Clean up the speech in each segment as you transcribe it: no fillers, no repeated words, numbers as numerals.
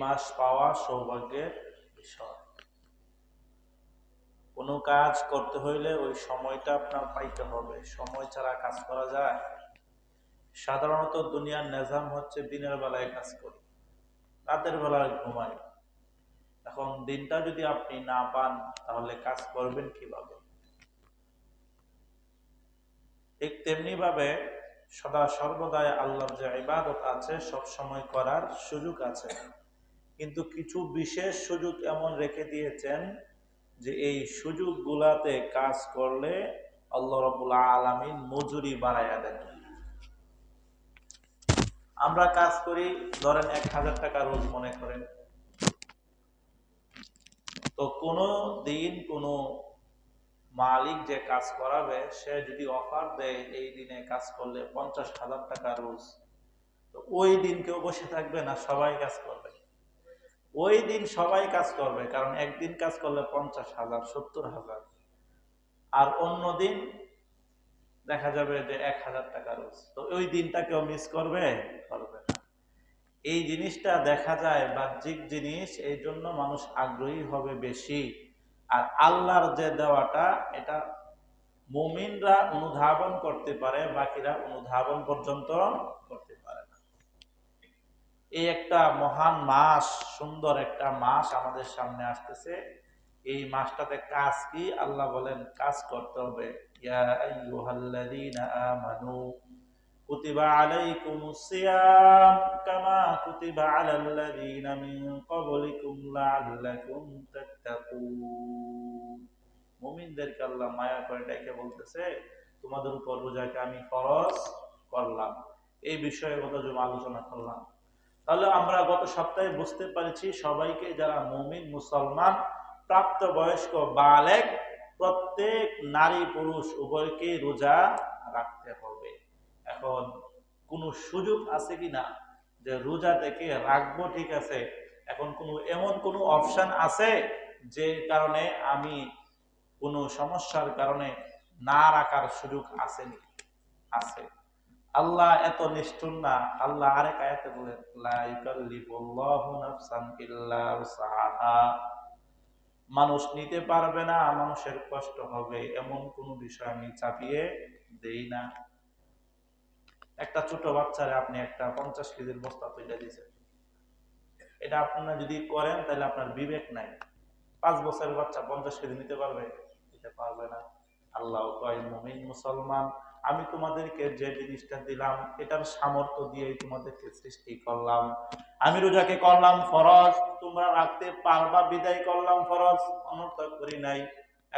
মাস পাওয়া সৌভাগ্যের বিষয়। কোনো কাজ করতে হইলে ওই সময়টা আপনার পাইতে হবে, সময় ছাড়া কাজ করা যায়? সাধারণত দুনিয়ার নিজাম হচ্ছে দিনের বেলায় কাজ করি, রাতের বেলায় ঘুমাই। এখন দিনটা যদি আপনি না পান তাহলে কাজ করবেন কিভাবে? ঠিক তেমনি ভাবে সদা সর্বদাই আল্লাহর যে ইবাদত আছে সব সময় করার সুযোগ আছে, কিন্তু কিছু বিশেষ সুযোগ এমন রেখে দিয়েছেন যে এই সুযোগগুলাতে কাজ করলে আল্লাহ রাব্বুল আলামিন মজুরি বাড়াইয়া দেন। আমরা কাজ করি, ধরেন 1000 টাকা রোজ মনে করেন, তো কোনো দিন কোনো মালিক যে কাজ করাবে সে যদি অফার দেয় এই দিনে কাজ করলে 50,000 টাকা রোজ, তো ওই দিন কেউ বসে থাকবে না? সবাই কাজ করবে। ওই দিন সবাই কাজ করবে, কারণ একদিন কাজ করলে 50,000, 70,000। আর অন্য দিন দেখা যাবে যে 1000 টাকা রোজ, তো ওই দিনটা কেউ মিস করবে? করবে না। এই জিনিসটা দেখা যায় বাহ্যিক জিনিস, এই জন্য মানুষ আগ্রহী হবে বেশি। আর আল্লাহর যে দেওয়াটা, এটা মুমিনরা অনুধাবন করতে পারে, বাকিরা অনুধাবন পর্যন্ত করতে পারে না। এই একটা মহান মাস, সুন্দর একটা মাস আমাদের সামনে আসতেছে। এই মাসটাতে কাজ কি? আল্লাহ বলেন কাজ করতে হবে। ইয়া আইয়ুহাল্লাযীনা আমানু কুতিবা আলাইকুমুস সিয়াম কামা কুতিবা আলাল্লাযীনা মিন ক্বাবলিকুম লাআল্লাকুম তাত্তাকুন। মুমিনদেরকে আল্লাহ মায়া করে ডেকে বলতেছে, তোমাদের উপর রোজাকে আমি ফরজ করলাম। এই বিষয়ে গত জুমা আলোচনা করলাম। তাহলে আমরা গত সপ্তাহে বুঝতে পারছি সবাইকে, যারা মুমিন মুসলমান প্রাপ্তবয়স্ক বালেগ, প্রত্যেক নারী পুরুষ উভয়কে রোজা রাখতে হবে। এখন কোনো সুযোগ আছে কিনা যে রোজা থেকে রাখবো? ঠিক আছে, এখন এমন কোনো অপশন আছে যে কারণে আমি কোনো সমস্যার কারণে না রাখার সুযোগ আসেনি? আছে। আল্লাহ এত নিষ্ঠুর না। আল্লাহ আরেক আয়াতে বলেন লা ইউকাল্লিফুল্লাহু নাফসান ইল্লা উসআহা। মানুষ নিতে পারবে না, মানুষের কষ্ট হবে, এমন কোন বিষয় আমি চাপিয়ে দেই না। একটা ছোট বাচ্চারে আপনি একটা 50 কেজির বস্তা তুলে দিয়েছেন, এটা আপনারা যদি করেন তাহলে আপনার বিবেক নাই। 5 বছরের বাচ্চা 50 কেজি নিতে পারবে? নিতে পারবে না। আল্লাহ কয় মুমিন মুসলমান, আমি তোমাদেরকে যে জিনিসটা দিলাম এটার সামর্থ্য দিয়েই তোমাদেরকে সৃষ্টি করলাম। আমি রোজাকে করলাম ফরজ, তোমরা রাখতে পারবা বিদায় করলাম ফরজ, অনর্থ করি নাই।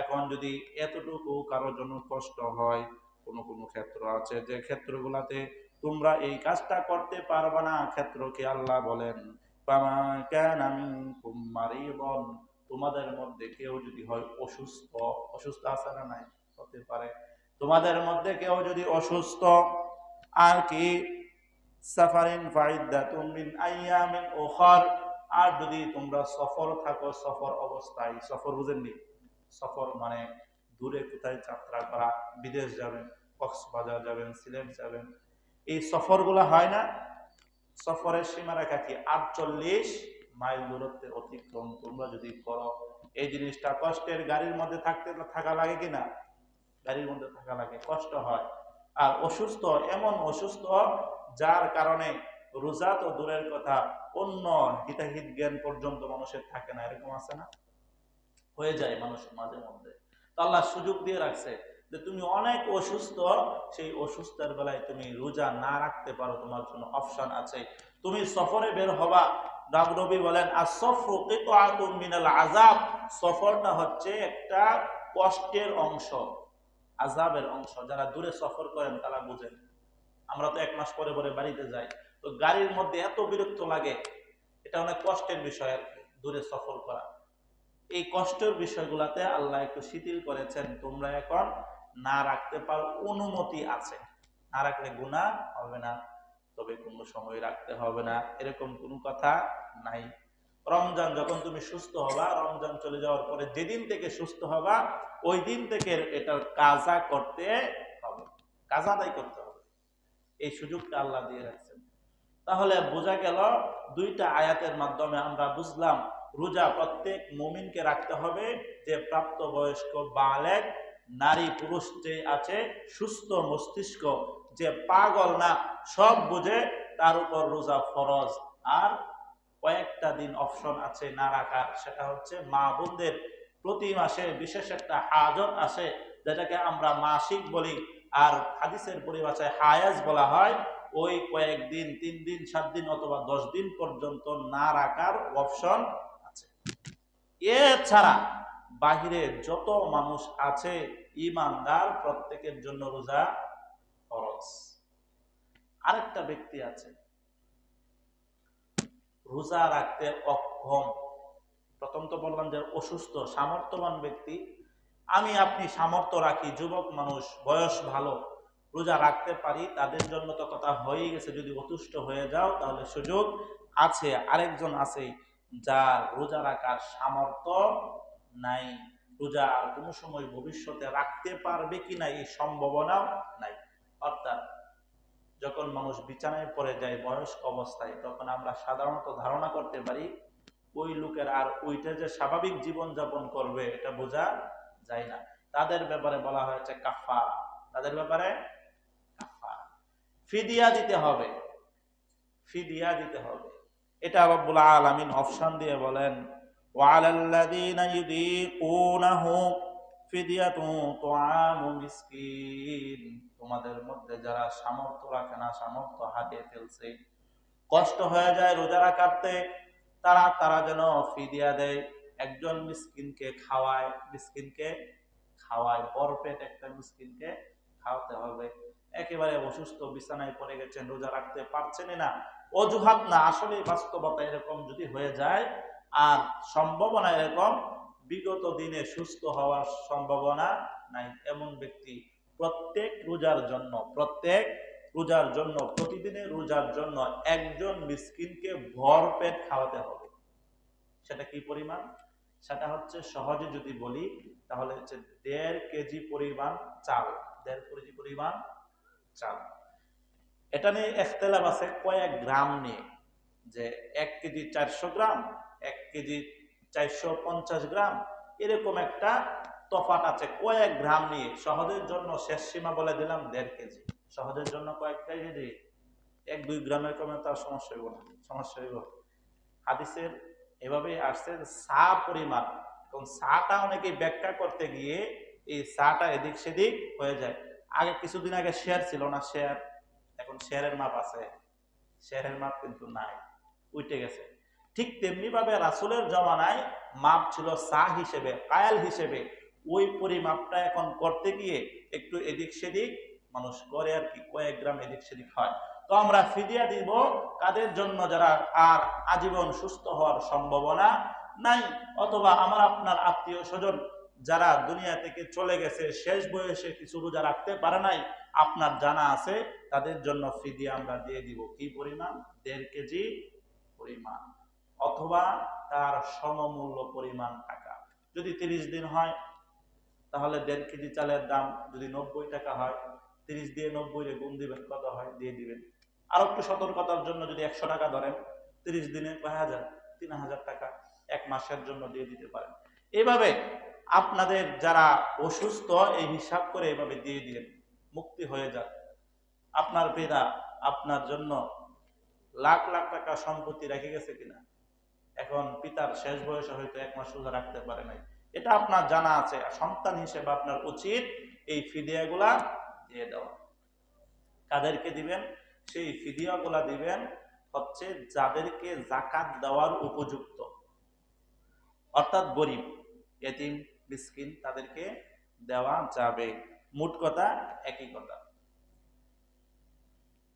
এখন যদি এতটুকু কারোর জন্য কষ্ট হয়, কোন কোন ক্ষেত্র আছে যে ক্ষেত্রগুলাতে তোমরা এই কাজটা করতে পারবা না, ক্ষেত্রকে আল্লাহ বলেন ফামা কানা মিনকুম মারিদান, তোমাদের মধ্যে কেউ যদি হয় অসুস্থ, অসুস্থ আছে না নাই? হতে পারে। তোমাদের মধ্যে কেউ যদি অসুস্থ, আর কি সাফারিন ফাইদ্দাতুম মিন আইয়ামিন উখার, আর যদি তোমরা সফর থাকো, সফর অবস্থায়, সফর বুঝেননি? সফর মানে দূরে কোথায় যাত্রা করা, বিদেশ যাবেন, কক্সবাজার যাবেন, সিলেট যাবেন, এই সফরগুলো হয় না? সফরের সীমারেখা কি? 48 মাইল দূরত্বের অতিক্রম তোমরা যদি করো, এই জিনিসটা কষ্টের। গাড়ির মধ্যে থাকা লাগে কিনা? গাড়ির মধ্যে থাকা লাগে, কষ্ট হয়। আর অসুস্থ, এমন অসুস্থ যার কারণে রোজা তো দূরের কথা, অন্য হিতাহিত জ্ঞান পর্যন্ত মানুষের থাকে না, এরকম আছে না? হয়ে যায় মানুষের মাঝে মধ্যে। তো আল্লাহ সুযোগ দিয়ে রাখছে যে তুমি অনেক অসুস্থ, সেই অসুস্থের বেলায় তুমি রোজা না রাখতে পারো, তোমার জন্য অপশন আছে। তুমি সফরে বের হবা, নবী বলেন as-সফরু কিতআতুম মিনাল আযাব, সফরটা হচ্ছে একটা কষ্টের অংশ, আযাবের অংশ। যারা দূরে সফর করেন তারা বুঝেন। আমরা তো 1 মাস পরে পরে বাড়িতে যাই, তো গাড়ির মধ্যে এত বিরক্ত লাগে, এটা অনেক কষ্টের বিষয় আর কি, দূরে সফর করা। এই কষ্টের বিষয়গুলাতে আল্লাহ একটু শিথিল করেছেন, তোমরা এখন না রাখতে পারো, অনুমতি আছে। না রাখলে গুনাহ হবে না, তবে কোনো সময় রাখতে হবে না, এরকম কোনো কথা নাই। রমজান যখন তুমি সুস্থ হবা, রমজান চলে যাওয়ার পরে যেদিন থেকে সুস্থ হবা ওই দিন থেকে এটার কাজা করতে হবে, কাজা আদায় করতে হবে। এই সুযোগটা আল্লাহ দিয়ে রাখছেন। তাহলে বোঝা গেল দুইটা আয়াতের মাধ্যমে আমরা বুঝলাম রোজা প্রত্যেক মুমিনকে রাখতে হবে, যে প্রাপ্তবয়স্ক বালেগ নারী পুরুষ যে আছে, সুস্থ মস্তিষ্ক, যে পাগল না, সব বুঝে, তার উপর রোজা ফরজ। আর কয়েকটা দিন অপশন আছে না রাখার, সেটা হচ্ছে মা বোনদের প্রতি মাসে বিশেষ একটা হাজত আছে, যেটাকে আমরা মাসিক বলি, আর হাদিসের পরিভাষায় হায়াজ বলা হয়। ওই কয়েকদিন, 3 দিন, 7 দিন অথবা 10 দিন পর্যন্ত না রাখার অপশন আছে। এছাড়া বাহিরে যত মানুষ আছে ইমানদার, প্রত্যেকের জন্য রোজা ফরজ। আরেকটা ব্যক্তি আছে রোজা রাখতে অক্ষম। প্রথম তো বললাম যে অসুস্থ, সামর্থ্যবান ব্যক্তি, আমি আপনি সামর্থ্য রাখি, যুবক মানুষ, বয়স ভালো, রোজা রাখতে পারি, তাদের জন্য তো কথা হয়ে গেছে। যদি অতুষ্ট হয়ে যাও তাহলে সুযোগ আছে। আরেকজন আছে যার রোজা রাখার সামর্থ্য নাই, রোজা আর কোনো সময় ভবিষ্যতে রাখতে পারবে কিনা এই সম্ভাবনাও নাই। অর্থাৎ যখন মানুষ বিছানায় পড়ে যায় বয়স্ক অবস্থায়, তখন আমরা সাধারণত ধারণা করতে পারি ওই লোকের আর ওইটা যে স্বাভাবিক জীবন যাপন করবে এটা বোঝা যায় না। তাদের ব্যাপারে বলা হয়েছে কাফারা। তাদের ব্যাপারে কাফারা, ফিদিয়া দিতে হবে, ফিদিয়া দিতে হবে। এটা রব্বুল আলামিন অপশন দিয়ে বলেন, ওয়ালাল্লাযীনা ইউযীকুনাহু ফিদিয়াতুন তুআমু মিসকিন। তোমাদের মধ্যে যারা সামর্থ্য রাখে না, সামর্থ্য হারিয়ে ফেলছে, কষ্ট হয়ে যায় রোজা রাখতে, তারা যেন ফিদিয়া দেয়, একজন মিসকিনকে খাওয়ায়, মিসকিনকে খাওয়ায়, ভরপেট একটা মিসকিনকে খাওয়াতে হবে। একেবারে অসুস্থ, বিছানায় পড়ে গেছেন, রোজা রাখতে পারছেন না, অজুহাত না, আসলে বাস্তবতা এরকম যদি হয়ে যায়, আর সম্ভাবনা এরকম, বিগত দিনে সুস্থ হওয়ার সম্ভাবনা নাই, এমন ব্যক্তি প্রত্যেক রোজার জন্য প্রতিদিনের রোজার জন্য একজন মিসকিনকে ভরপেট খাওয়াতে হবে। সেটা কি পরিমাণ? সেটা হচ্ছে সহজে যদি বলি তাহলে হচ্ছে 1.5 কেজি পরিমাণ চাল। 1.5 কেজি পরিমাণ চাল। এটা নিয়ে ইখতিলাফ আছে কয়েক গ্রাম নিয়ে, যে 1 কেজি 400 গ্রাম, 1 কেজি 450 গ্রাম, এরকম একটা তফাৎ আছে কয়েক গ্রাম নিয়ে। সহজের জন্য শেষ সীমা বলে দিলাম 1.5 কেজি। সহজের জন্য কয়েকটা কেজি, 1-2 গ্রামের কমে তার সমস্যা হইব না, সমস্যা হইব। হাদিসের এভাবেই আসছে সা পরিমাণ। এবং সাটা অনেকে ব্যাখ্যা করতে গিয়ে এই সাটা এদিক সেদিক হয়ে যায়। আগে কিছুদিন আগে শেয়ার ছিল না, শেয়ার, এখন শেয়ারের মাপ আছে, শেয়ারের মাপ কিন্তু নাই, উঠে গেছে। ঠিক তেমনি ভাবে রাসূলের জমানায় মাপ ছিল সা হিসেবে, কায়াল হিসেবে। ওই পরিমাপটা এখন করতে গিয়ে একটু এদিক সেদিক মানুষ করে আর কি, কয়েক গ্রাম এদিক সেদিক হয়। তো আমরা ফিদিয়া দিব কাদের জন্য? যারা আর আজীবন সুস্থ হওয়ার সম্ভাবনা নাই, অথবা আমার আপনার আত্মীয় স্বজন যারা দুনিয়া থেকে চলে গেছে, শেষ বয়সে কিছু রোজা রাখতে পারে নাই, আপনার জানা আছে, তাদের জন্য ফিদিয়া আমরা দিয়ে দিব। কি পরিমাণ? 1.5 কেজি পরিমাণ, অথবা তার সমমূল্য পরিমাণ টাকা। যদি 30 দিন হয় তাহলে 1.5 কেজি চালের দাম যদি 90 টাকা হয়, 30 দিয়ে 90 রে গুণ দিবেন, কত হয় দিয়ে দিবেন। আর একটু সতর্কতার জন্য যদি 100 টাকা ধরেন, 30 দিনে কয় হাজার? 3000 টাকা এক মাসের জন্য দিয়ে দিতে পারেন। এইভাবে আপনাদের যারা অসুস্থ এই হিসাব করে এইভাবে দিয়ে দিলেন, মুক্তি হয়ে যান। আপনার পিতা আপনার জন্য লাখ লাখ টাকা সম্পত্তি রেখে গেছে কিনা, এখন পিতার শেষ বয়সে হয়তো 1 মাস রোজা রাখতে পারে নাই, এটা আপনার জানা আছে, সন্তান হিসেবে আপনার উচিত এই ফিদিয়াগুলা দিয়ে দেওয়া। কাদেরকে দিবেন? সেই ফিদিয়াগুলা দিবেন হচ্ছে যাদেরকে যাকাত দেওয়ার উপযুক্ত, অর্থাৎ গরিব, এতিম, মিসকিন, তাদেরকে দেওয়া যাবে। মোট কথা একই কথা।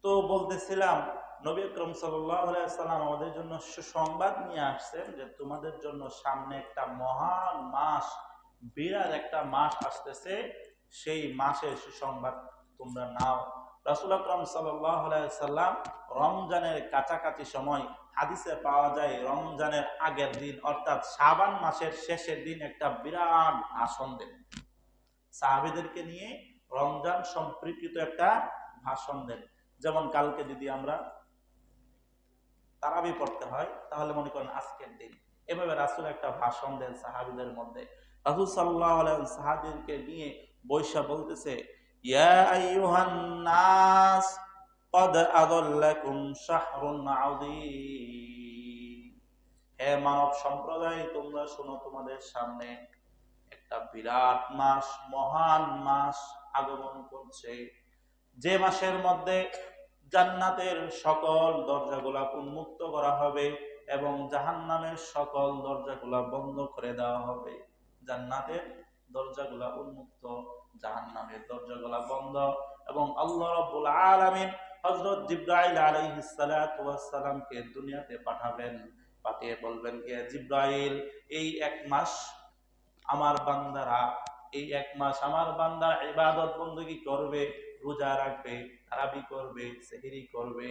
তো বলতেছিলাম নবী আকরাম সাল্লাল্লাহু আলাইহি ওয়াসাল্লাম আমাদের জন্য সুসংবাদ নিয়ে আসছেন যে তোমাদের জন্য সামনে একটা মহান মাস, বিরাট একটা মাস আসতেছে, সেই মাসের সুসংবাদ তোমরা নাও। রাসূল আকরাম সাল্লাল্লাহু আলাইহি ওয়াসাল্লাম রমজানের কাছাকাছি সময় হাদিসে পাওয়া যায় রমজানের আগের দিন অর্থাৎ শাবান মাসের শেষের দিন একটা বিরাট ভাষণ দেন, সাহাবীদেরকে নিয়ে রমজান সম্পর্কিত একটা ভাষণ দেন। যেমন কালকে যদি আমরা তারাবি পড়তে হয়, তাহলে মনে করেন আজকের দিন। এভাবে রাসূল একটা ভাষণ দেন সাহাবীদের মধ্যে। রাসূল সাল্লাল্লাহু আলাইহি ওয়াসাল্লাম সাহাবীদেরকে নিয়ে বৈশা বলতেছে, ইয়া আইয়ুহান নাস ক্বাদ আযাল্লাকুম শাহরুন আযীম। হে মানব সম্প্রদায়, তোমরা শোনো, তোমাদের সামনে একটা বিরাট মাস, মহান মাস আগমন করছে, যে মাসের মধ্যে জান্নাতের সকল দরজাগুলা উন্মুক্ত করা হবে এবং জাহান্নামের সকল দরজাগুলা বন্ধ করে দেওয়া হবে। জান্নাতের দরজাগুলা উন্মুক্ত, জাহান্নামের দরজাগুলা বন্ধ, এবং আল্লাহ রাব্বুল আলামিন হযরত জিবরাইল আলাইহিস সালাতু ওয়াস সালামকে দুনিয়াতে পাঠাবেন। পাঠিয়ে বলবেন, কে জিবরাইল, এই এক মাস আমার বান্দারা, এই এক মাস আমার বান্দা ইবাদত বندگی করবে, রোজা রাখবে, তারাবি করবে, সেহরি করবে,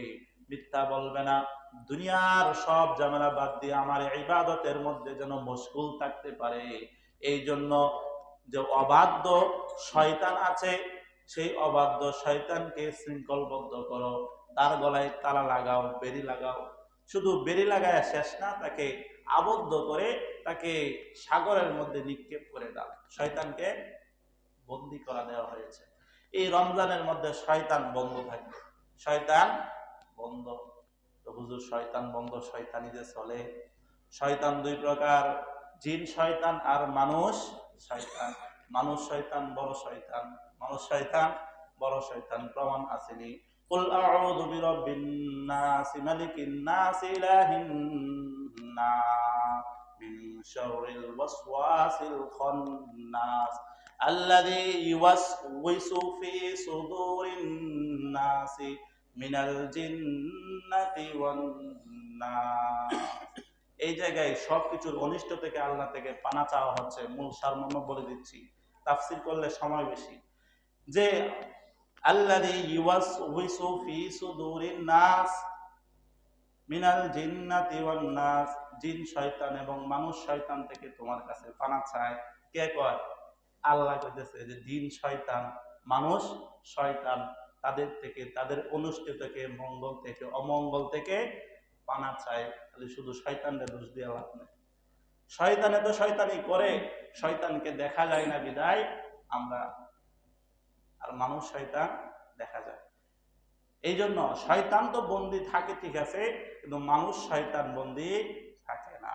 মিথ্যা বলবে না, দুনিয়ার সব ঝামেলা বাদ দিয়ে আমার ইবাদতের মধ্যে যেন মশগুল থাকতে পারে। এই জন্য যে অবাধ্য শয়তান আছে, সেই অবাধ্য শয়তানকে শৃঙ্খলবদ্ধ করো, তার গলায় তালা লাগাও, বেড়ি লাগাও। শুধু বেড়ি লাগায় শেষ না, তাকে আবদ্ধ করে তাকে সাগরের মধ্যে নিক্ষেপ করে দাও। শয়তানকে বন্দী করা দেওয়া হয়েছে। এই রমজানের মধ্যে শয়তান বন্ধ থাকবে, শয়তান বন্ধ। তো হুজুর শয়তান বন্ধ, শয়তানি যে চলে। শয়তান দুই প্রকার, জিন শয়তান আর মানুষ শয়তান। মানুষ শয়তান বড় শয়তান, মানুষ শয়তান বড় শয়তান। প্রমাণ আসেনি? কুল আউযু বিরাব্বিন নাস মালিকিন নাস ইলাহিন নাস মিন শাররিল ওয়াসওয়াসিল খান্নাস আল্লাযী ইউওয়াসওয়িসু ফি সুদুরিন নাসি মিনাল জিন্নাতি ওয়ান নাস। এই জায়গায় সবকিছুর অনিষ্ট থেকে আল্লাহ থেকে পানা চাওয়া হচ্ছে। মূল সারমর্ম বলে দিচ্ছি, তাফসীর করলে সময় বেশি। যে আল্লাযী ইউওয়াসওয়িসু ফি সুদুরিন নাস মিনাল জিন্নাতি ওয়ান নাস, জিন শয়তান এবং মানুষ শয়তান থেকে তোমার কাছে পানা চায়। কে কয়? আল্লাহ কইতেছে যে জিন শয়তান, মানুষ শয়তান, তাদের থেকে, তাদের অনুষ্ঠিত থেকে, মঙ্গল থেকে, অমঙ্গল থেকে পানা চায়। তাহলে শুধু শয়তানকে দোষ দিয়ে লাভ নেই। শয়তানে তো শয়তানি করে, শয়তানকে দেখা যায় না বিদায় আমরা, আর মানুষ শয়তান দেখা যায়। এই জন্য শয়তান তো বন্দী থাকে ঠিক আছে, কিন্তু মানুষ শয়তান বন্দী থাকে না।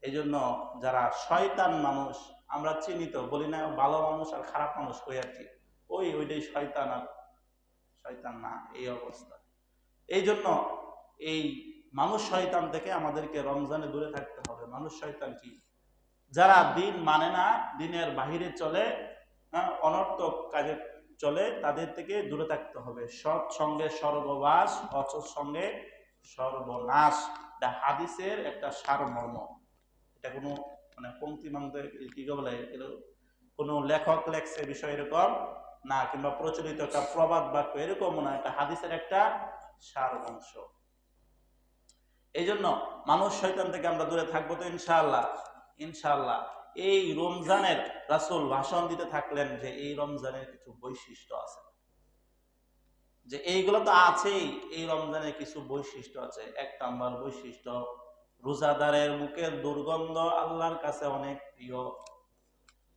এই জন্য যারা শয়তান মানুষ আমরা চিনি, তো বলি না ভালো মানুষ আর খারাপ মানুষ কই আর কি, ওইটাই শয়তান আর শয়তান না, এই অবস্থা। এই জন্য এই মানুষ শয়তান থেকে আমাদেরকে রমজানে দূরে থাকতে হবে। মানুষ শয়তান কি? যারা দিন মানে না, দিনের বাহিরে চলে, অনর্থক কাজে চলে, তাদের থেকে দূরে থাকতে হবে। সৎ সঙ্গে স্বর্গবাস, অসৎ সঙ্গে সর্বনাশ। এটা হাদিসের একটা সারমর্ম। এটা কোনো মানে পঙ্ক্তি মাংতে কি বলে, কোনো লেখক লেখছে বিষয় এরকম না, কিংবা প্রচলিত একটা প্রবাদ বাক্য এরকম না, একটা হাদিসের একটা সার অংশ। এই জন্য মানুষ শয়তান থেকে আমরা দূরে থাকবো তো ইনশাআল্লাহ। ইনশাআল্লাহ এই রমজানের রাসূল ভাষণ দিতে থাকলেন যে এই রমজানের কিছু বৈশিষ্ট্য আছে, যে এইগুলো তো আছেই, এই রমজানের কিছু বৈশিষ্ট্য আছে। এক নাম্বার বৈশিষ্ট্য, রোজাদারের মুখের দুর্গন্ধ আল্লাহর কাছে অনেক প্রিয়।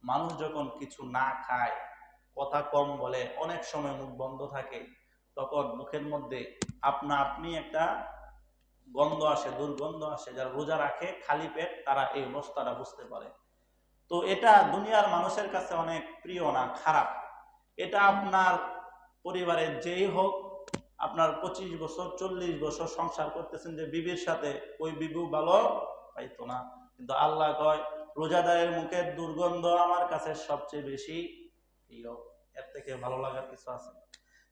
মানুষ যখন কিছু না খায়, কথা কম বলে, অনেক সময় মুখ বন্ধ থাকে, তখন মুখের মধ্যে আপনা আপনি একটা গন্ধ আসে, দুর্গন্ধ আসে। যারা রোজা রাখে খালি পেট, তারা এই অবস্থাটা বুঝতে পারে। তো এটা দুনিয়ার মানুষের কাছে অনেক প্রিয় না, খারাপ। এটা আপনার পরিবারের যেই হোক, আপনার 25 বছর 40 বছর সংসার করতেছেন যে বিবির সাথে, ওই বিবু ভালো পাইতো না, কিন্তু আল্লাহ কয় রোজাদারের মুখের দুর্গন্ধ আমার কাছে সবচেয়ে বেশি প্রিয়। এর থেকে ভালো লাগার কিছু আছে?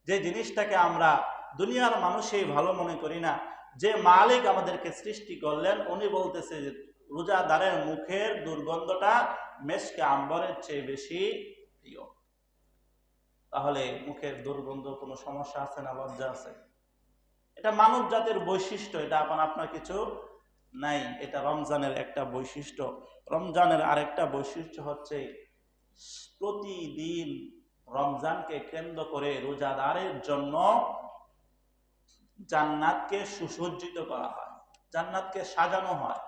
যে জিনিসটাকে আমরা দুনিয়ার মানুষই ভালো মনে করি না, যে মালিক আমাদেরকে সৃষ্টি করলেন উনি বলতেছে যে রোজাদারের মুখের দুর্গন্ধটা মেশকে আম্বরের চেয়ে বেশি প্রিয়। তাহলে মুখের দুর্গন্ধ কোনো সমস্যা আছে না? লজ্জা আছে? এটা মানব জাতির বৈশিষ্ট্য, এটা আপনার কিছু নাই। এটা রমজানের একটা বৈশিষ্ট্য। রমজানের আরেকটা বৈশিষ্ট্য হচ্ছে প্রতিদিন রমজানকে কেন্দ্র করে রোজাদারের জন্য জান্নাতকে সুসজ্জিত করা হয়, জান্নাতকে সাজানো হয়।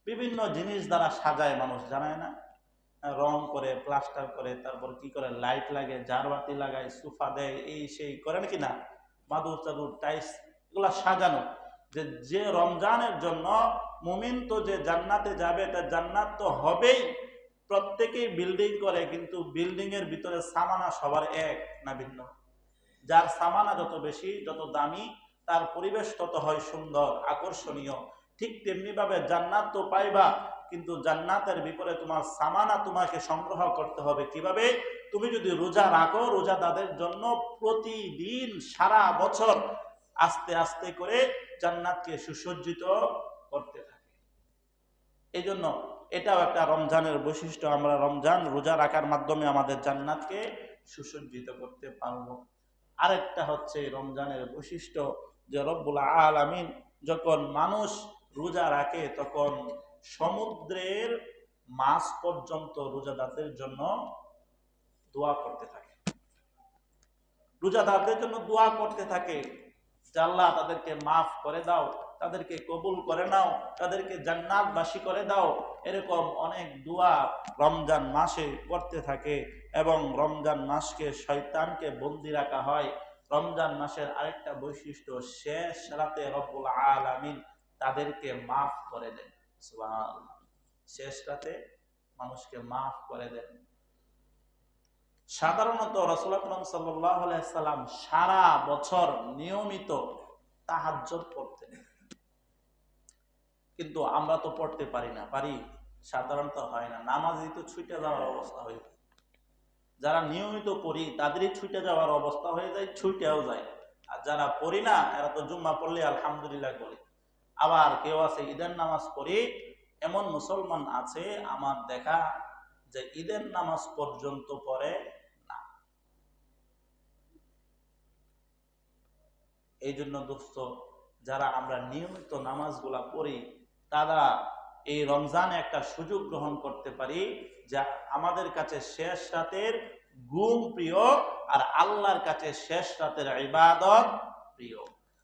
বিভিন্ন জিনিস দ্বারা সাজায় মানুষ, জানায় না? রং করে, প্লাস্টার করে, তারপর কি করে, লাইট লাগে, ঝাড়বাতি লাগায়, সোফা দেয়, এই সেই করেন কিনা, মাদুর চাদুর টাইস, এগুলা সাজানো। যে রমজানের জন্য মুমিন তো যে জান্নাতে যাবে, তা জান্নাত তো হবেই। প্রত্যেকেই বিল্ডিং করে, কিন্তু বিল্ডিং এর ভিতরে সামানা সবার এক না ভিন্ন? যার সামানা যত বেশি, যত দামি, তার পরিবেশ তত হয় সুন্দর, আকর্ষণীয়। ঠিক তেমনি ভাবে জান্নাত তো পাইবা, কিন্তু জান্নাতের বিপরীতে তোমার সামানা তোমাকে সংগ্রহ করতে হবে। কিভাবে? তুমি যদি রোজা রাখো, রোজাদারদের জন্য প্রতিদিন সারা বছর আস্তে আস্তে করে জান্নাতকে সুসজ্জিত করতে থাকে। এই জন্য এটাও একটা রমজানের বৈশিষ্ট্য। আমরা রমজান রোজা রাখার মাধ্যমে আমাদের জান্নাতকে সুসজ্জিত করতে পারবো। আরেকটা হচ্ছে রমজানের বৈশিষ্ট্য যে রব্বুল আলামিন যখন মানুষ রোজা রাখে, তখন সমুদ্রের মাছ পর্যন্ত রোজাদারদের জন্য দোয়া করতে থাকে, রোজাদারদের জন্য দোয়া করতে থাকে যে আল্লাহ তাদেরকে মাফ করে দাও, তাদেরকে কবুল করে নাও, তাদেরকে জান্নাতবাসী করে দাও। এরকম অনেক দোয়া রমজান মাসে করতে থাকে। এবং রমজান মাসকে শয়তানকে বন্দী রাখা হয়। রমজান মাসের আরেকটা বৈশিষ্ট্য, শেষ রাতে রব্বুল আলামিন তাদেরকে মাফ করে দেন। সুবহানাল্লাহ, শেষ রাতে মানুষকে মাফ করে দেন। সাধারণত রাসূল আকরাম সাল্লাল্লাহু আলাইহি সাল্লাম সারা বছর নিয়মিত তাহাজ্জুদ পড়তেন, কিন্তু আমরা তো পড়তে পারি না, পারি? সাধারণত হয় না, নামাজই তো ছুটে যাওয়ার অবস্থা হয়ে যায়। যারা নিয়মিত পড়ি তাদেরই ছুটে যাওয়ার অবস্থা হয়ে যায়, ছুটেও যায়। আর যারা পড়ি না, এরা তো জুম্মা পড়লে আলহামদুলিল্লাহ বলে। আবার কেউ আছে ঈদের নামাজ পড়ি, এমন মুসলমান আছে আমার দেখা, যে ঈদের নামাজ পর্যন্ত পড়ে না। এই জন্য দোস্ত, যারা আমরা নিয়মিত নামাজগুলা পড়ি, তারা এই রমজানে একটা সুযোগ গ্রহণ করতে পারি, যা আমাদের কাছে শেষ রাতের ঘুম প্রিয়, আর আল্লাহর কাছে শেষ রাতের ইবাদত প্রিয়।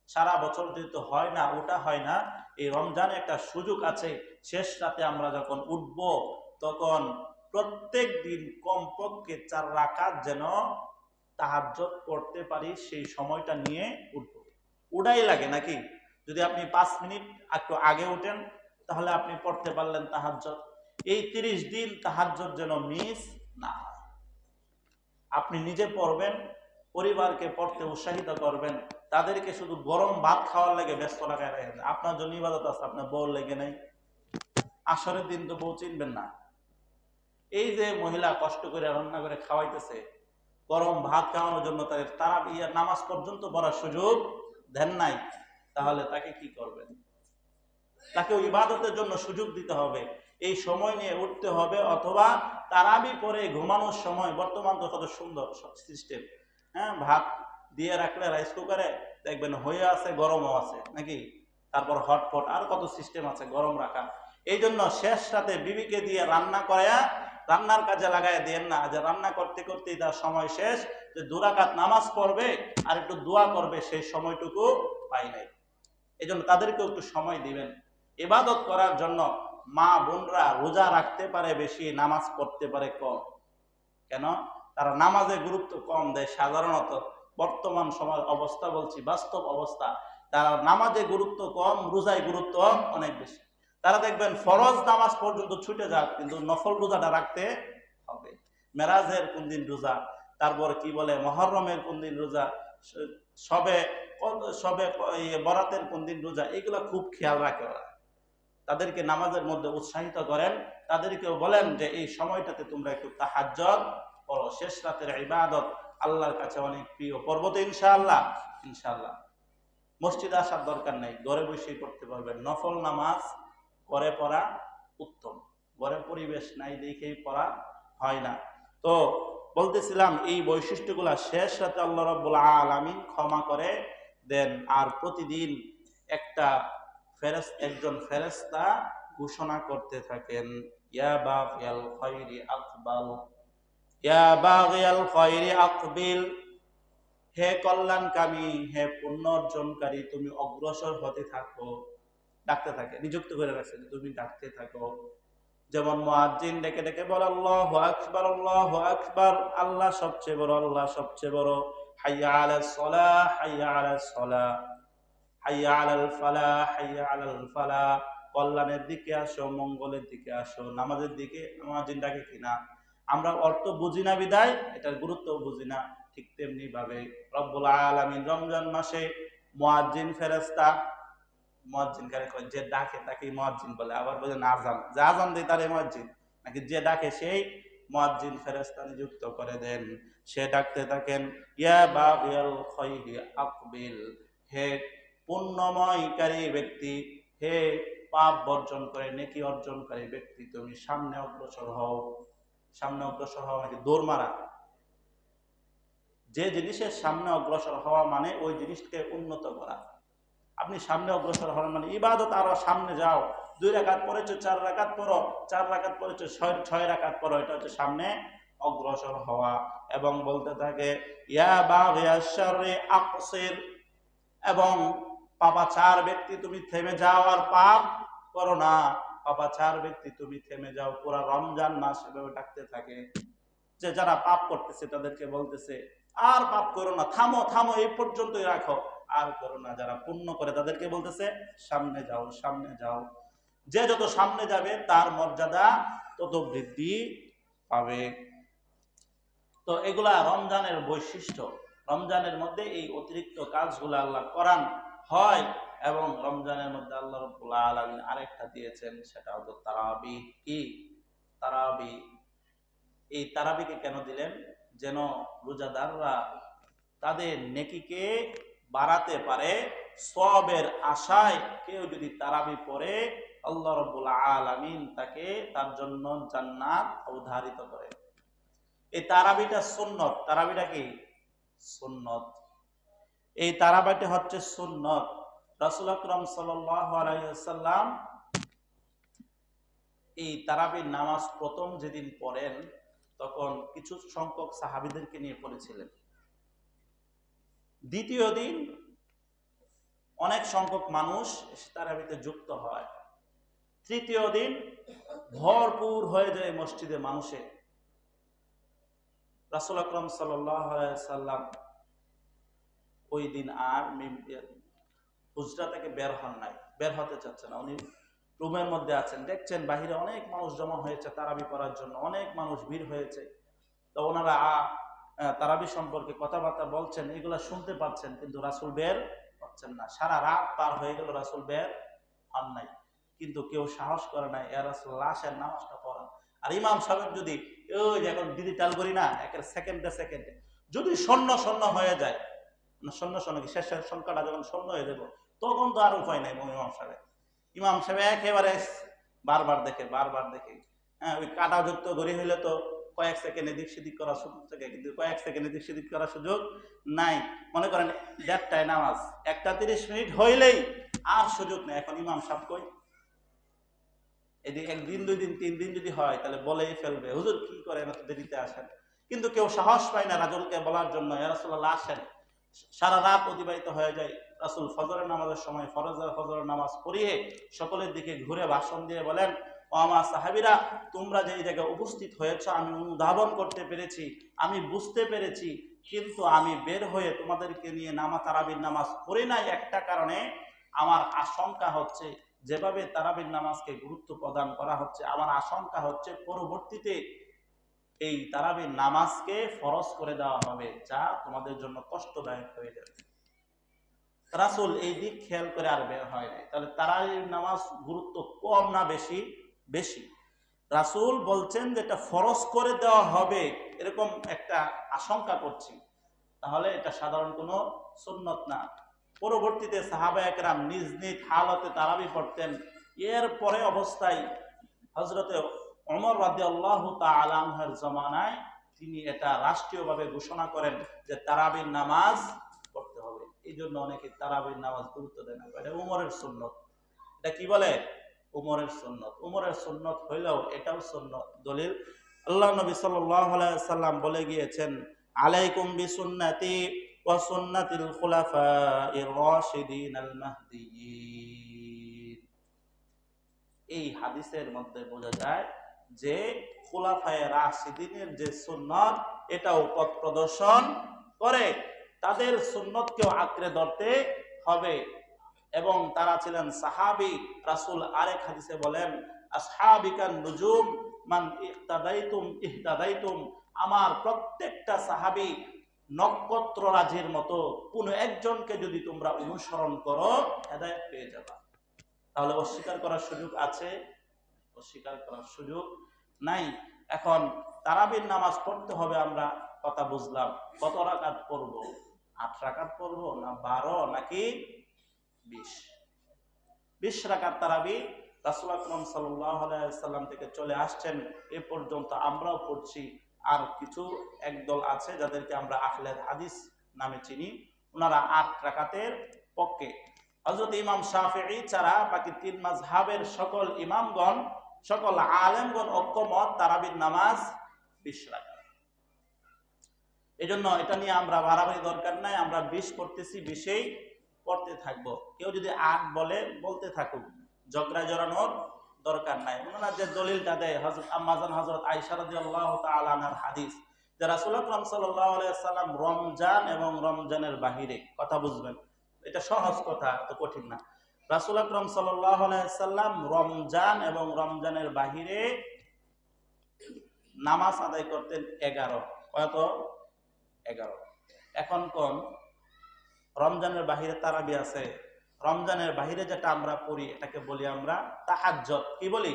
সারা বছর যেহেতু হয় না, ওটা হয় না, এই রমজানে একটা সুযোগ আছে। শেষ রাতে আমরা যখন উঠব, তখন প্রত্যেক দিন কমপক্ষে 4 রাকাত যেন তাহাজ্জুদ পড়তে পারি, সেই সময়টা নিয়ে উঠব। ওটাই লাগে নাকি? যদি আপনি 5 মিনিট একটু আগে উঠেন, তাহলে আপনি পড়তে পারলেন তাহাজ্জুদ। এই 30 দিন তাহাজ্জুদ যেন মিস না হয়। আপনি নিজে পড়বেন, পরিবারকে পড়তে উৎসাহিত করবেন, তাদেরকে শুধু গরম ভাত খাওয়ার লেগে ব্যস্ত লাগায় রাখেন। আপনার জন্য ইবাদত আছে, আপনার বউ লেগে নেই। আসরের দিন তো বউ চিনবেন না। এই যে মহিলা কষ্ট করে রান্না করে খাওয়াইতেছে, গরম ভাত খাওয়ানোর জন্য তারা নামাজ পর্যন্ত পড়ার সুযোগ দেন নাই, তাহলে তাকে কি করবেন? তাকে ইবাদতের জন্য সুযোগ দিতে হবে, এই সময় নিয়ে উঠতে হবে। অথবা তারাবি পরে ঘুমানোর সময়, বর্তমান তো কত সুন্দর সিস্টেম, হ্যাঁ, ভাত দিয়ে রাখলে রাইস কুকারে দেখবেন হয়ে আছে, গরমও আছে নাকি, তারপর হটপট আর কত সিস্টেম আছে গরম রাখা। এই জন্য শেষ রাতে বিবিকে দিয়ে রান্না করায়া রান্নার কাজে লাগাই দেন না, যে রান্না করতে করতেই তার সময় শেষ, যে 2 রাকাত নামাজ পড়বে আর একটু দোয়া করবে, সেই সময়টুকু পাই নাই। এই জন্য তাদেরকেও একটু সময় দিবেন ইবাদত করার জন্য। মা বোনরা রোজা রাখতে পারে বেশি, নামাজ পড়তে পারে কম। কেন? তারা নামাজে গুরুত্ব কম দেয়। সাধারণত বর্তমান সময়ের অবস্থা বলছি, বাস্তব অবস্থা, তারা নামাজে গুরুত্ব কম, রোজায় গুরুত্ব অনেক বেশি। তারা দেখবেন ফরজ নামাজ পর্যন্ত ছুটে যাক, কিন্তু নফল রোজাটা রাখতে হবে। মেরাজের কোন দিন রোজা, তারপর কি বলে মুহররমের কোন দিন রোজা, সবে সবে বরাতের কোন দিন রোজা, এগুলো খুব খেয়াল রাখে ওরা। তাদেরকে নামাজের মধ্যে উৎসাহিত করেন, তাদেরকেও বলেন যে এই সময়টাতে তোমরা একটু তাহাজ্জুদ পড়ো। শেষ রাতের ইবাদত আল্লাহর কাছে অনেক প্রিয়। পড়বো তো ইনশাআল্লাহ? ইনশাআল্লাহ। মসজিদে আসার দরকার নাই, ঘরে বসেই পড়তে পারবেন। নফল নামাজ ঘরে পড়া উত্তম, ঘরে পরিবেশ নাই দেখেই পড়া হয় না। তো বলতেছিলাম, এই বৈশিষ্ট্যগুলা শেষ রাতে আল্লাহ রাব্বুল আলামিন ক্ষমা করে দেন। আর প্রতিদিন একজন ফেরেশতা ঘোষণা করতে থাকেন, ইয়া বাগিয়াল খায়রি আকবাল, ইয়া বাগিয়াল খায়রি আকবিল, হে কল্যাণকামী, হে পুণ্য অর্জনকারী, তুমি অগ্রসর হতে থাকো। ডাকতে থাকে, নিযুক্ত করে রাখছে, তুমি ডাকতে থাকো। যেমন মুয়াজ্জিন ডেকে ডেকে বলে আল্লাহু আকবার, আল্লাহু আকবার, আল্লাহ সবচেয়ে বড়, আল্লাহ সবচেয়ে বড়। হাইয়া আলাস সালাহ, হাইয়া আলাস সালাহ, হাইয়া আলাল ফালাহ, হাইয়া আলাল ফালাহ। কল্যাণের দিকে আসো, মঙ্গলের দিকে আসো। নামাজের দিকে মুয়াজ্জিন ডাকে কিনা, আমরা অর্থ বুঝি না বিদায় এটার গুরুত্ব বুঝি না। ঠিক তেমনি ভাবে রব্বুল আলামিন রমজান মাসে মুয়াজ্জিন ফেরেশতা, মুয়াজ্জিন কারে কয়, যে ডাকে তাকে মুয়াজ্জিন বলে। আবার বলে না আযান, যে আযান দেয় তারে মুয়াজ্জিন, নাকি যে ডাকে সেই মুয়াজ্জিন ফেরেশতা নিযুক্ত করে দেন। সে ডাকতে থাকেন, ইয়া বাগিয়াল খায়রি আকবিল, হে পুণ্যময়কারী ব্যক্তি, হে পাপ বর্জন করে নেকি অর্জনকারী ব্যক্তি, তুমি সামনে অগ্রসর হও। সামনে অগ্রসর হওয়া মানে দৌড় মারা। যে জিনিসের সামনে অগ্রসর হওয়া মানে ওই জিনিসকে উন্নত করা। আপনি সামনে অগ্রসর হওয়ার মানে ইবাদত, আরো সামনে যাও। 2 রাকাত পড়েছো, 4 রাকাত পড়ো, 4 রাকাত পড়েছো, 6 রাকাত পড়ো। এটা হচ্ছে সামনে অগ্রসর হওয়া। এবং বলতে থাকে, ইয়া বাগিয়াশ শাররি আকসির, এবং পাপাচার ব্যক্তি তুমি থেমে যাও আর পাপ করো না। পাপাচার ব্যক্তি তুমি থেমে যাও। পুরা রমজান মাস এভাবে ডাকতে থাকে, যে যারা পাপ করতেছে তাদেরকে বলতেছে আর পাপ করো না, থামো থামো, এই পর্যন্তই রাখো, আর করো না। যারা পুণ্য করে তাদেরকে বলতেছে সামনে যাও, সামনে যাও। যে যত সামনে যাবে তার মর্যাদা তত বৃদ্ধি পাবে। তো এগুলা রমজানের বৈশিষ্ট্য। রমজানের মধ্যে এই অতিরিক্ত কাজগুলো আল্লাহ করান হয়। এবং রমজানের মধ্যে আল্লাহ রাব্বুল আলামিন আরেকটা দিয়েছেন, সেটা হলো তারাবি। কি তারাবি? এই তারাবিকে কেন দিলেন? যেন রোজাদাররা তাদের নেকিকে বাড়াতে পারে। সওয়াবের আশায় কেউ যদি তারাবি পড়ে, আল্লাহ রাব্বুল আলামিন তাকে তার জন্য জান্নাত অবধারিত করে। এই তারাবিটা সুন্নত। তারাবিটা কি? সুন্নত। এই তারাবিটা হচ্ছে সুন্নত। রাসূল আকরাম সাল্লাল্লাহু আলাইহি ওয়াসাল্লাম এই তারাবির নামাজ প্রথম যেদিন পড়েন, তখন কিছু সংখ্যক সাহাবীদেরকে নিয়ে পড়েছিলেন। দ্বিতীয় দিন অনেক সংখ্যক মানুষ তারাবিতে যুক্ত হয়। তৃতীয় দিন ভরপুর হয়ে যায় মসজিদে মানুষে। রাসূল আকরাম সাল্লাল্লাহু আলাইহি সাল্লাম ওই দিন আর হুজরা থেকে বের হন নাই, বের হতে চাচ্ছেন না। উনি রুমের মধ্যে আছেন, দেখছেন বাহিরে অনেক মানুষ জমা হয়েছে তারাবি পড়ার জন্য, অনেক মানুষ ভিড় হয়েছে। তো ওনারা তারাবি সম্পর্কে কথাবার্তা বলছেন, এগুলা শুনতে পাচ্ছেন, কিন্তু রাসূল বের হচ্ছেন না। সারা রাত পার হয়ে গেল, রাসূল বের হন নাই। কিন্তু কেউ সাহস করে নাই, ইয়া রাসূলুল্লাহ আসেন নামাজটা পড়ান। আর ইমাম সাহেব যদি ওই যে এখন ডিজিটাল করি না, একের সেকেন্ডে সেকেন্ডে যদি শূন্য শূন্য হয়ে যায়, শূন্য শূন্য কি শেষের সংখ্যাটা যখন শূন্য হয়ে যাবো, তখন তো আর উপায় নাই। ইমাম সাহেব একেবারে বারবার দেখে, বারবার দেখে। হ্যাঁ, ওই কাটা যুক্ত ঘড়ি হইলে তো কয়েক সেকেন্ড এদিক সেদিক করার সুযোগ থাকে, কিন্তু কয়েক সেকেন্ড এদিক সেদিক করার সুযোগ নাই। মনে করেন 1:30টায় নামাজ, 1:30 হইলেই আর সুযোগ নেই। এখন ইমাম সাহেব কই? এদিকে 1 দিন 2 দিন 3 দিন যদি হয়, তাহলে বলেই ফেলবে, হুজুর কি করে এত দেরিতে আসেন। কিন্তু কেউ সাহস পায় না রাসূলকে বলার জন্য, ইয়া রাসূলুল্লাহ আসেন। সারা রাত অতিবাহিত হয়ে যায়। রাসূল ফজরের নামাজের সময় ফজরের নামাজ পড়িয়ে সকলের দিকে ঘুরে ভাষণ দিয়ে বলেন, ও আমার সাহাবীরা, তোমরা যে জায়গায় উপস্থিত হয়েছো আমি অনুধাবন করতে পেরেছি, আমি বুঝতে পেরেছি, কিন্তু আমি বের হয়ে তোমাদেরকে নিয়ে তারাবির নামাজ পড়ি নাই একটা কারণে। আমার আশঙ্কা হচ্ছে, যেভাবে তারাবির নামাজকে গুরুত্ব প্রদান করা হচ্ছে, আমার আশঙ্কা হচ্ছে পরবর্তীতে এই তারাবির নামাজকে ফরজ করে দেওয়া হবে, যা তোমাদের জন্য কষ্টদায়ক হয়ে যাবে। রাসূল এই দিক খেয়াল করে আর বের হয় নাই। তাহলে তারাবির নামাজ গুরুত্ব কম না বেশি? বেশি। রাসূল বলছেন যে এটা ফরজ করে দেওয়া হবে, এরকম একটা আশঙ্কা করছি, তাহলে এটা সাধারণ কোনো সুন্নত না। পরবর্তীতে সাহাবায়ে কেরাম নিজ নিজ হালতে তারাবি পড়তেন। এর পরে অবস্থায় হযরতে ওমর রাদিয়াল্লাহু তাআলা আনহুর জামানায় তিনি এটা রাষ্ট্রীয়ভাবে ঘোষণা করেন যে তারাবির নামাজ পড়তে হবে। এই জন্য অনেকে তারাবির নামাজ গুরুত্ব দেন না, এটা উমরের সুন্নত। এটা কি বলে? উমরের সুন্নত। উমরের সুন্নত হইলেও এটাও সুন্নত। দলিল, আল্লাহ নবী সাল্লাল্লাহু আলাইহি সাল্লাম বলে গিয়েছেন, আলাইকুম বিসুন্নতি ওয়া সুন্নাতিল খুলাফাইর রাশিদিনাল মাহদিয়্যিন। এই হাদিসের মধ্যে বোঝা যায় যে খুলাফায়ে রাশিদিনের যে সুন্নাত এটাও পথ প্রদর্শন করে, তাদের সুন্নতকেও আঁকড়ে ধরতে হবে। এবং তারা ছিলেন সাহাবী। রাসূল আরেক হাদিসে বলেন, আসহাবিকান নুজুম মান ইহতাদাইতুম ইহতাদাইতুম, আমার প্রত্যেকটা সাহাবী নক্ষত্র রাজির মতো, কোন একজনকে যদি তোমরা অনুসরণ করো হেদায়েত পেয়ে যাবে। তাহলে অস্বীকার করার সুযোগ আছে? অস্বীকার করার সুযোগ নাই। এখন তারাবির নামাজ পড়তে হবে, আমরা কথা বুঝলাম। কত রাকাত পড়ব? 8 রাকাত পড়ব না 12 নাকি 20? 20 রাকাত তারাবি রাসূল আকরাম সাল্লাল্লাহু আলাইহি ওয়াসাল্লাম থেকে চলে আসছেন, এ পর্যন্ত আমরাও পড়ছি। আর কিছু একদল আছে যাদেরকে আমরা আহলে হাদিস নামে চিনি, ওনারা 8 রাকাতের পক্ষে। হযরত ইমাম শাফিঈ ছাড়া বাকি 3 মাযহাবের সকল ইমামগণ, সকল আলেমগণ ঐক্যমত তারাবির নামাজ 20 রাকাত। এজন্য এটা নিয়ে আমরা বাড়াবাড়ি দরকার নাই, আমরা 20 পড়তেছি, 20ই পড়তে থাকবো। কেউ যদি 8 বলে বলতে থাকুক, ঝগড়া জড়ানোর দরকার নাই। ওনারা যে দলিলটা দেয় হযরত আম্মাজান হযরত আয়েশা রাদিয়াল্লাহু তাআলা আনহার হাদিস, যে রাসূল আকরাম সাল্লাল্লাহু আলাইহি ওয়াসাল্লাম রমজান এবং রমজানের বাহিরে, কথা বুঝবেন, এটা সহজ কথা, তো কঠিন না। রাসূল আকরাম সাল্লাল্লাহু আলাইহি ওয়াসাল্লাম রমজান এবং রমজানের বাহিরে নামাজ আদায় করতেন 11। কত? 11। এখন কোন রমজানের বাহিরে তারাবি আছে, রমজানের বাহিরে যেটা আমরা পড়ি এটাকে বলি আমরা তাহাজ্জুদ। কি বলি?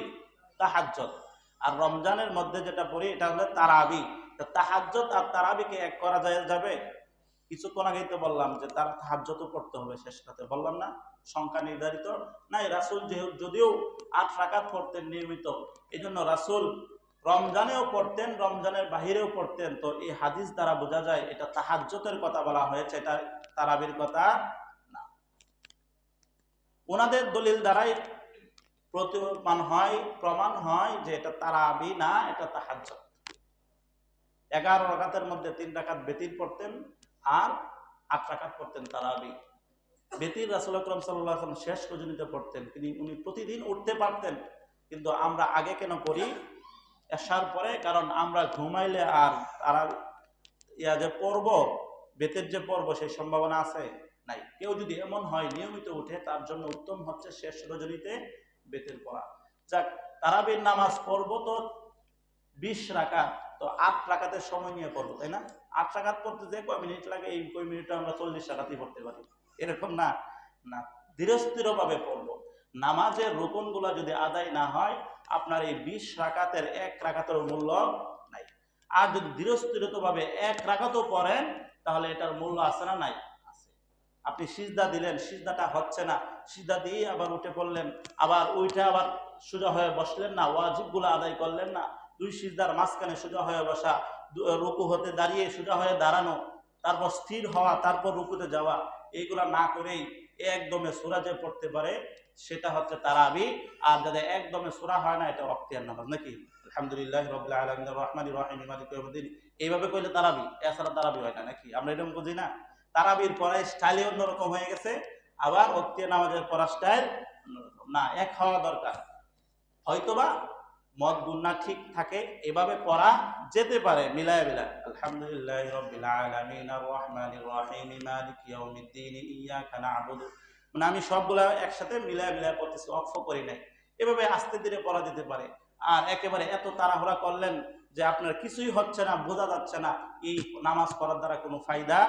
তাহাজ্জুদ। আর রমজানের মধ্যে যেটা পড়ি এটা হলো তারাবি। তো তাহাজ্জুদ আর তারাবিকে এক করা যাবে? কিছুক্ষণ আগেই তো বললাম যে তারা তাহাজ্জুদও পড়তে হবে শেষ রাতে, বললাম না? সংখ্যা নির্ধারিত নাই। রাসূল যদিও 8 রাকাত পড়তেন নিয়মিত, এজন্য রাসূল রমজানেও পড়তেন, রমজানের বাহিরেও পড়তেন। তো এই হাদিস দ্বারা বোঝা যায় এটা তাহাজ্জুদের কথা বলা হয়েছে, এটা তারাবির কথা না। ওনাদের দলিল দ্বারাই প্রমাণ হয় যে এটা তারাবি না, এটা তাহাজ্জুদ। 11 রাকাতের মধ্যে 3 রাকাত বেতির পড়তেন আর 8 রাকাত পড়তেন তারাবি। বেতির রাসূল আকরাম সাল্লাল্লাহু আলাইহি ওয়াসাল্লাম শেষ রজনীতে পড়তেন, উনি প্রতিদিন উঠতে পারতেন। কিন্তু আমরা আগে কেন করি? এশার পরে, কারণ আমরা ঘুমাইলে আর তারা যে পর্ব, বেতের যে পর্ব, সেই সম্ভাবনা আছে নাই। কেউ যদি এমন হয় নিয়মিত উঠে, তার জন্য উত্তম হচ্ছে শেষ রজনীতে বেতের পড়া। যাক, তারাবির নামাজ পড়বো তো 20 রাকাত, তো 8 রাকাতের সময় নিয়ে পড়বো, তাই না? 8 রাকাত পড়তে যে কয় মিনিট লাগে, এই কয় মিনিটে আমরা 40 রাকাতই পড়তে পারি, এরকম না। না, ধীরস্থির ভাবে পড়বো। নামাজের রুকনগুলা যদি আদায় না হয়, আপনার এই 20 রাকাতের 1 রাকাতের মূল্য নাই। আর যদি ধীরস্থিরত ভাবে 1 রাকাতও পড়েন, তাহলে এটার মূল্য আছে না নাই? আছে। আপনি সিজদা দিলেন, সিজদাটা হচ্ছে না, সিজদা দিয়ে আবার উঠে পড়লেন, আবার উঠে আবার সোজা হয়ে বসলেন না, ওয়াজিবগুলো আদায় করলেন না। 2 সিজদার মাঝখানে সোজা হয়ে বসা, রুকু হতে দাঁড়িয়ে সোজা হয়ে দাঁড়ানো, তারপর স্থির হওয়া, তারপর রুকুতে যাওয়া, এইগুলা না করেই একদমে সূরা যে পড়তে পারে সেটা হচ্ছে তারাবি। আর যাদের একদমে সূরা হয় না, এটা ওয়াক্তিয়ার নামাজ, নাকি? আলহামদুলিল্লাহি রাব্বিল আলামিন আর রাহমানির রহিম মালিকি ইয়াউমিদ্দিন, এইভাবে কইলে তারাবি, এছাড়া তারাবি হয় না, নাকি? আমরা এরকম বুঝি না? তারাবির পড়ার স্টাইলই অন্যরকম হয়ে গেছে, আবার ওয়াক্তিয়ার নামাজের পড়ার স্টাইল অন্যরকম। না, এক হওয়া দরকার। হয়তোবা মত গুন্না ঠিক থাকে, এভাবে পড়া যেতে পারে মিলায় মিলায়। আলহামদুলিল্লাহি রাব্বিল আলামিন আর রাহমানির রহিম মালিকি ইয়াউমিদ্দিন ইয়াকা না'বুদু, মানে আমি সবগুলা একসাথে মিলায় মিলায় পড়তেছি, অক্ষ করি নাই। এভাবে আস্তে ধীরে পড়া যেতে পারে। আর একেবারে এত তাড়াহুড়া করলেন যে আপনার কিছুই হচ্ছে না, বোঝা যাচ্ছে না, এই নামাজ পড়ার দ্বারা কোনো ফায়দা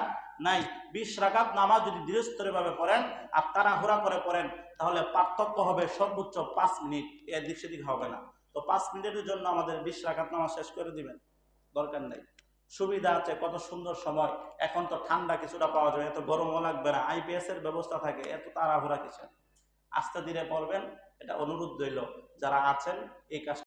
নাই। 20 রাকাত নামাজ যদি ধীরস্থির ভাবে পড়েন আর তাড়াহুড়া করে পড়েন, তাহলে পার্থক্য হবে সর্বোচ্চ 5 মিনিট, এদিক সেদিক হবে না। তো 5 মিনিটের জন্য আমাদের 20 রাকাত নামাজ শেষ করে দিবেন, দরকার নেই। সুবিধা আছে, কত সুন্দর সময়। এখন তো ঠান্ডা কিছুটা পাওয়া যাবে, এত গরমও লাগবে না, আইপিএস এর ব্যবস্থা থাকে, এত তাড়াহুড়া কিছু। আস্তে ধীরে পড়বেন, এটা অনুরোধ রইল। যারা আছেন এই কাজ